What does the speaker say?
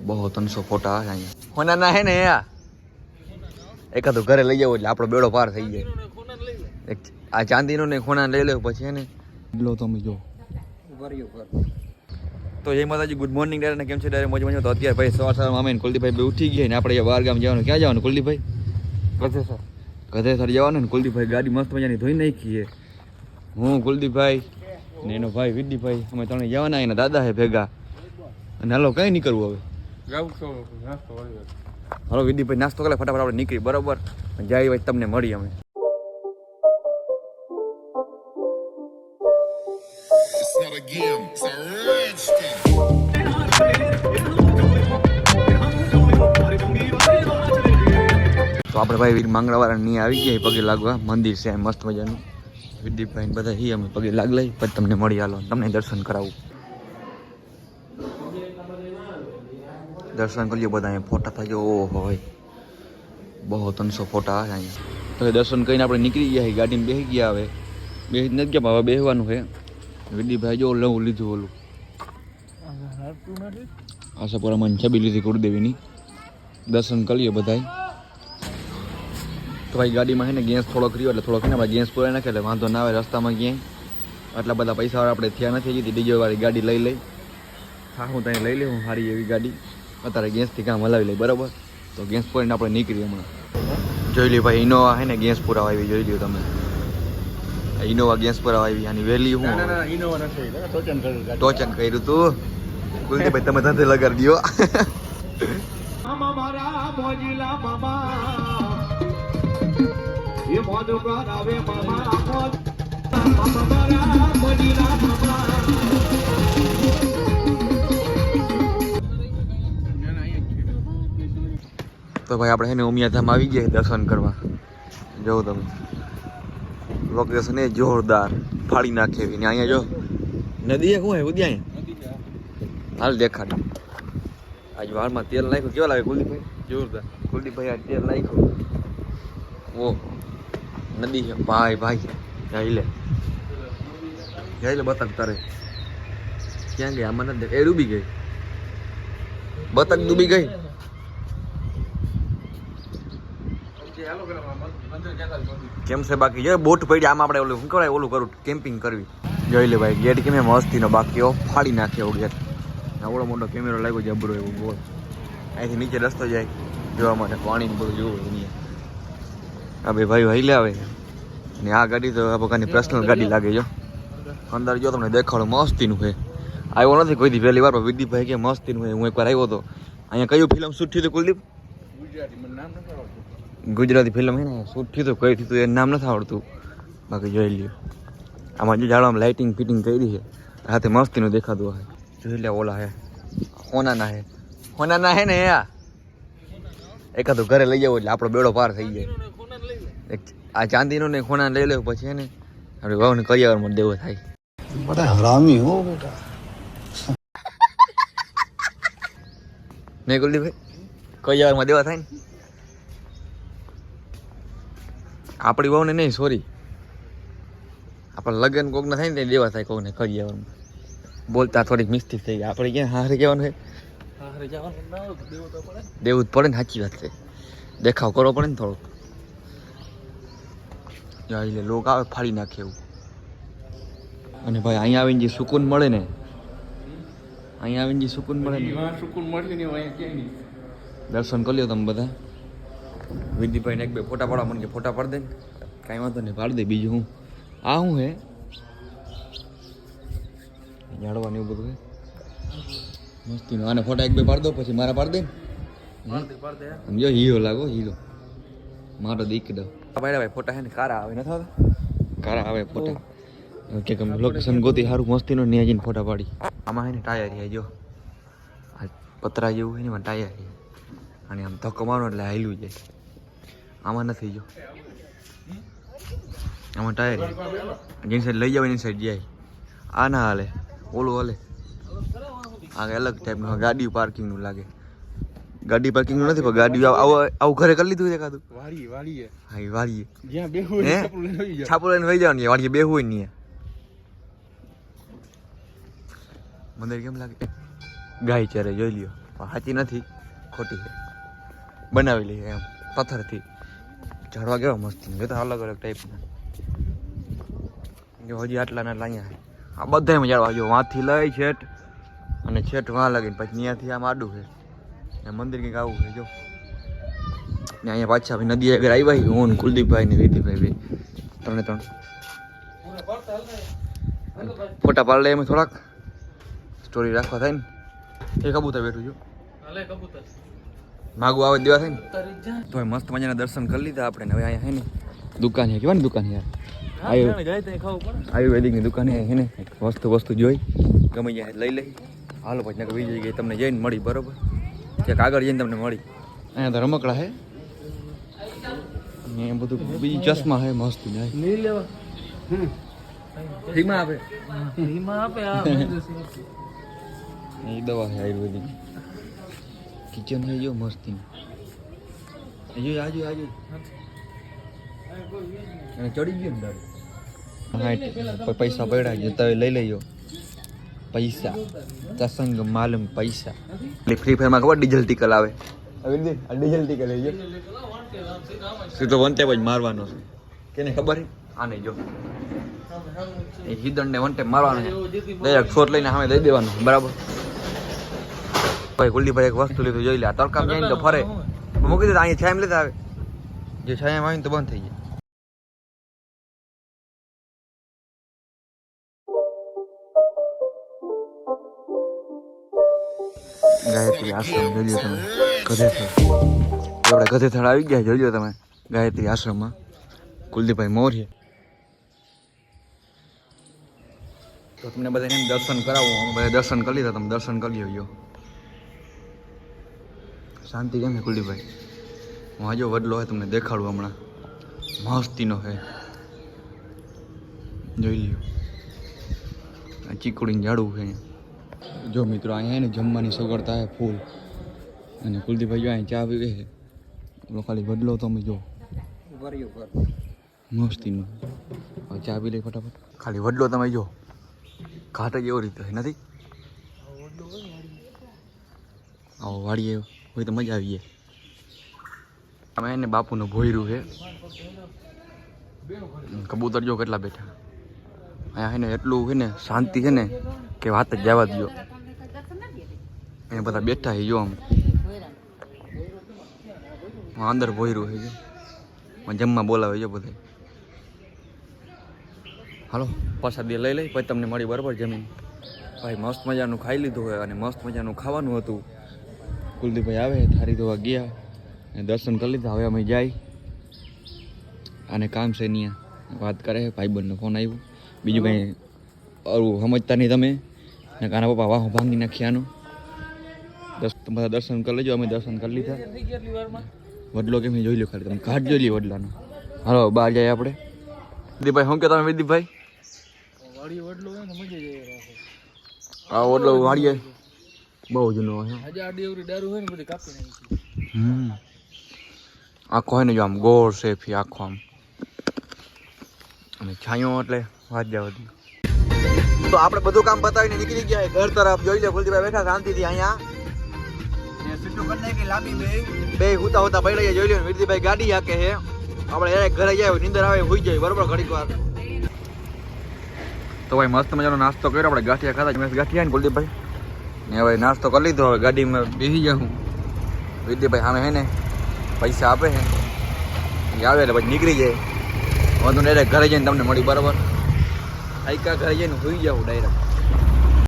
બહુ 300 ફોટા આવે અહીંયા. હોના ના હે ને યા એકાદું ઘરે લઈ જાવ એટલે આપણો બેડો પાર થઈ જાય. આ ચાંદીનો ને ખોના લઈ લે પછી હે ને લો તમે જો તો જય માતાજી. ગુડ મોર્નિંગ ડાયરેક્ટ કેમ છે ડાયરેક્ટ મજા તો અત્યારે ભાઈ સવારમાં અમે કુલદીપભાઈ બે ઉઠી ગયા ને આપણે બહાર ગામ જવાનું. ક્યાં જવાનું કુલદીપભાઈ? ગધેસર જવાનું ને. કુલદીપભાઈ ગાડી મસ્ત મજાની ધોઈ નાખી છે. હું કુલદીપભાઈ ને એનો ભાઈ વિદ્દીભાઈ અમે ત્રણે જવાના. એના દાદા હે ભેગા અને હાલો કઈ નીકળવું હવે. હાલો વિદ્દીભાઈ નાસ્તો કરે ફટાફટ આપણે નીકળી બરોબર. જાય ભાઈ તમને મળી અમે. તો આપણે ભાઈ માંગણાવાળા ની આવી ગયા પગે લાગવા. મંદિર છે મસ્ત મજાનું. વિદ્દીપભાઈ બધા હી અમે પગે લાગ લઈ પછી તમને મળી. હાલો તમને દર્શન કરાવું. દર્શન કરી લો બધા. અહીંયા ફોટા થાય. ઓહો ભાઈ બહુ 300 ફોટા આવે અહીંયા. તો દર્શન કરીને આપણે નીકળી ગયા. ગાડીમાં બેસી ગયા. હવે બેસી નથી ગયા. હવે બેસવાનું છે. વિદ્દીપભાઈ જો લઉં લીધું ઓલું આશાપુરામાં છબી લીધી કુળદેવીની. દર્શન કરીએ બધાય. તો ભાઈ ગાડીમાં છે ને ગેસ થોડોક રહ્યો એટલે થોડોક ને આપણે ગેસ પૂરાઈ નાખે એટલે વાંધો ના આવે રસ્તામાં ક્યાંય. આટલા બધા પૈસા આપણે થયા નથી હજી. ડીજે વાળી ગાડી લઈ હા હું ત્યાં લઈ લઉં સારી એવી ગાડી. અત્યારે ગેસથી કામ હલાવી લઈ બરાબર. તો ગેસ પૂરીને આપણે નીકળીએ હમણાં. જોઈ લ્યો ભાઈ ઇનોવા છે ને ગેસ પુરાવા આવી. જોઈ લ્યો તમે ઇનોવા ગેસ પુરાવા આવી. આની વેલી હું ટોચન કર્યું તું કુલદીપભાઈ તમે ધંધે લગાડી દો. તો ભાઈ આપણે એને ઉમિયાધામ આવી ગયા દર્શન કરવા. જોઉં તમે લોકેશન એ જોરદાર ફાડી નાખે એવી. ને અહીંયા જો નદી શું હે ઉદ્યા અહીંયા હાલ દેખાડ. આજ વાળમાં તેલ નાખ્યું. કેવા લાગે કુલદીપભાઈ? જોરદાર. કુલદીપભાઈ આ તેલ નાખ્યું. ઓ નદી છે ભાઈ ભાઈ. જઈ લે બતક તારે ક્યાં ગઈ? આમાં નથી. એ ડૂબી ગઈ બતક. ડૂબી ગઈ. કેમ છે બાકી? જો બોટ પડી આમાં આપણે ઓલું શું કહેવાય ઓલું કરું કેમ્પિંગ કરવી. જોઈ લે ભાઈ ગેટ કેમ મસ્તીનો બાકી ફાડી નાખે એવો ગેટ. આવડો મોટો કેમેરો લાગ્યો જબરો એવું બોલ. અહીંથી નીચે રસ્તો જાય જોવા માટે પાણી બધું જોવું. હા ભાઈ ભાઈ વહી લે આવે. ને આ ગાડી તો આ પ્રકારની પર્સનલ ગાડી લાગે. જો અંદર જો તમને દેખાડો મસ્તીનું છે. આવ્યો નથી કોઈથી પહેલી વાર. વિદ્દીપભાઈ કે મસ્તીનું છે. હું એકવાર આવ્યો હતો અહીંયા. કયું ફિલ્મ શૂટ થયું હતું કુલદીપ? ગુજરાતી ફિલ્મ છે ને શૂટ થયું હતું. કઈ થયું એ નામ નથી આવડતું. બાકી જોઈ લ્યો આમાં જો જાડવામાં લાઇટિંગ ફિટિંગ કરી છે. રાતે મસ્તીનું દેખાતું હશે. જોઈ લે ઓલા હે હોનાના હે. હોનાના હે ને યા એકાદું ઘરે લઈ જાવ એટલે આપણો બેડો પાર થઈ જાય. આ ચાંદીનો ને ખોના લઈ લેવું પછી ને આપણે વાવને કરિયાવરમાં દેવો થાય. બડા હરામી હો બેટા. નહીં કુલદીપભાઈ કરિયાવરમાં દેવા થાય ને આપણી વાવને નહીં. સોરી આપણે લગ્ન કોકને થાય ને દેવા થાય કોકને કરિયાવરમાં. બોલતા થોડીક મિસ્ટેક થઈ ગઈ. આપણે ક્યાં હારે કહેવાનું છે? દેવું જ પડે ને. સાચી વાત છે. દેખાવ કરવો પડે ને થોડોક. એટલે લોક આવે ફાડી નાખે એવું. અને ભાઈ અહીંયા આવીને જે સુકૂન મળે ને અહીંયા આવીને જે સુકૂન મળે ને દર્શન કરી લો તમે બધા. વિદ્દીભાઈને એક બે ફોટા પાડવા મને કે ફોટા પાડી દે ને. કાંઈ વાંધો નહીં પાડી દે. બીજું હું આ શું હે ઝાડવાનું એવું બધું હે મસ્તીનું. આને ફોટા એક બે પાડી દો પછી મારા પાડી દે. સમજો હીરો લાગો હીરો મારો દીક દો. ભાઈ ફોટા છે ને કારા આવે નથી આવતા. કારા આવે ફોટા કે લોકેશન ગોતી સારું મસ્તીનો ને જઈને ફોટા પાડી. આમાં છે ને ટાયર છે જો આ પતરા જેવું છે ને એમાં ટાયર છે. અને આમ ધક્કો મારો એટલે હાલ્યું જાય. આમાં નથી જો આમાં ટાયર જેની સાઈડ લઈ જાવ એની સાઈડ જાય. આ ના હાલે ઓલું હાલે. આ અલગ ટાઈપનું ગાડી પાર્કિંગનું લાગે. ગાડી પાર્કિંગ નથી પણ ગાડી આવું ઘરે કરી લીધું એકાદું. હા એ વાળીએ છાપું લઈને વહી જવાનું. વાળીએ બેહું નહીં. મંદિર કેમ લાગે? ગાય ચરે જોઈ લ્યો. પણ સાચી નથી, ખોટી છે. બનાવેલી એમ પથ્થરથી. ઝાડવા કેવા મસ્ત જોતા અલગ અલગ ટાઈપના. જો હજી આટલાના લાયા આ બધામાં ઝાડવા જો વાંથી લઈ છેટ અને છેટ વાં લગીને પછી ત્યાંથી આમ આડું છે. ને મંદિર કંઈક આવું છે જો. ને અહીંયા પાછા ભાઈ નદી આગળ આવ્યા હું કુલદીપભાઈ ને વિધિભાઈ ત્રણે ત્રણ ફોટા પાડ લે એમ થોડાક સ્ટોરી રાખવા થાય ને. એ કબૂતર બેઠું છું માગું આવે દેવા થાય ને તો મસ્ત મજાના દર્શન કરી લીધા આપણે. હવે અહીંયા હે ને દુકાન છે કેવાની દુકાન યાર આયુર્વેદિકની દુકાન હે ને વસ્તુ જોઈ ગમે જાય લઈ લઈ હાલો પછી બીજી જગ્યાએ તમને જઈને મળી બરોબર ક્યાંક આગળ જઈને તમને મળી. અહીંયા તો રમકડા હે ને બધું બીજી ચશ્મા હે મસ્ત ફ્રીમાં આપે એ દવા છે આયુર્વેદિક. કિચન છે જો મસ્તી આજુ અને ચડી ગયું ને દારૂ પૈસા પડ્યા જતા લઈ લઈયો પૈસા ચસંગ માલમ પૈસા. ફ્રી ફાયરમાં ખબર ડીઝલ ટીકલ આવે ડીઝલ ટીકલ લઈ સીધો વન ટેપ જ મારવાનો છે કેને ખબર છે આને જો એ હિદણ ને વન ટેપ મારવાનો છે ડાયરેક્ટ શોટ લઈને સામે દઈ દેવાનું બરાબર. ભાઈ કુલદીપભાઈ એક વસ્તુ લીધું જોઈ લે આ તડકામ જાય ને તો ફરે મૂકી દીધા અહીંયા છાયમ લેતા આવે જે છાયમ આવીને તો બંધ થઈ જાય. ગાયત્રી આશ્રમ જોજો તમે ગધેથળ આપણે ગધેથળ આવી ગયા જોજો તમે ગાયત્રી આશ્રમમાં કુલદીપભાઈ મોર્ય. તો તમને બધાને દર્શન કરાવું અમે બધા દર્શન કરી લીધા તમે દર્શન કરી લેજો. શાંતિ કેમ છે કુલદીપભાઈ? હું આજો વડલો હોય તમને દેખાડું હમણાં મસ્તીનો છે જોઈ લ્યો. આ ચીકુડીને ઝાડવું છે અહીંયા. જો મિત્રો અહીંયા ને જમવાની સગવડતા છે ફૂલ અને કુલદીપભાઈ જો અહીંયા ચા પીવે છે પેલો ખાલી વડલો તમે જો મસ્તીનો ચા પી લઈ ફટાફટ. ખાલી વડલો તમે જો ઘાટ જ એવો રીતે નથી આવો વાડીએ હોય તો મજા આવી જાય. અમે એને બાપુનું ભોયરું છે કબૂતર જો કેટલા બેઠા અહીંયા છે ને એટલું છે ને શાંતિ છે ને કે વાત જ જવા દો. અહીંયા બધા બેઠા છે જો આમ અંદર ભોયરું છે જો જમવા બોલાવે છે બધા. હાલો પ્રસાદી લઈ લઈ પછી તમને મળી બરાબર જમીન. ભાઈ મસ્ત મજાનું ખાઈ લીધું હોય અને મસ્ત મજાનું ખાવાનું હતું. કુલદીપભાઈ આવે થારી ધોવા ગયા અને દર્શન કરી લીધા. હવે અમે જાય અને કામ છે ત્યાં વાત કરે ભાઈબંધનો ફોન આવ્યો. બીજું કંઈ સમજતા નહીં તમે ને કાના પપ્પા વાહ ભાંગી નાખ્યાનું. બધા દર્શન કરી લેજો. અમે દર્શન કરી લીધા. વડલો કેમ જોઈ લો ખાલી તમે ઘાટ જોઈ લ્યો વડલાનો. હાલો બહાર જાય આપણે. વિદીભાઈ શું કે તમે વિદીભાઈ? આ વડલો વાળીએ બહુ જૂનો હોય આખો હોય ને જો આમ ગોળ છે ફી આખો આમ અને છાંયો એટલે વાત જવા દઉં. તો આપણે બધું કામ પતાવીને નીકળી ગયા ઘર તરફ. જોઈ લે કુલદીપભાઈ બેઠા શાંતિથી અહીંયા બે હુતા હુતા પડી જોઈ લે. વિરદીભાઈ ગાડી હાકે છે આપણે ઘરે જાય નીંદર આવે હોઈ જાય બરોબર ઘડીક વાર. તો ભાઈ મસ્ત મજાનો નાસ્તો કર્યો આપણે ગાંઠિયા ખાધા ગાંઠિયા ને કુલદીપભાઈ ને હવે નાસ્તો કરી લીધો. હવે ગાડીમાં બેસી જાઉં. વિરદીભાઈ સામે હે ને પૈસા આપે છે એ આવે એટલે પછી નીકળી જાય. હું તો ડાયરેક્ટ ઘરે જઈને તમને મળી બરાબર. આઈકા ઘરે જઈને હોઈ જાઉં ડાયરેક્ટ.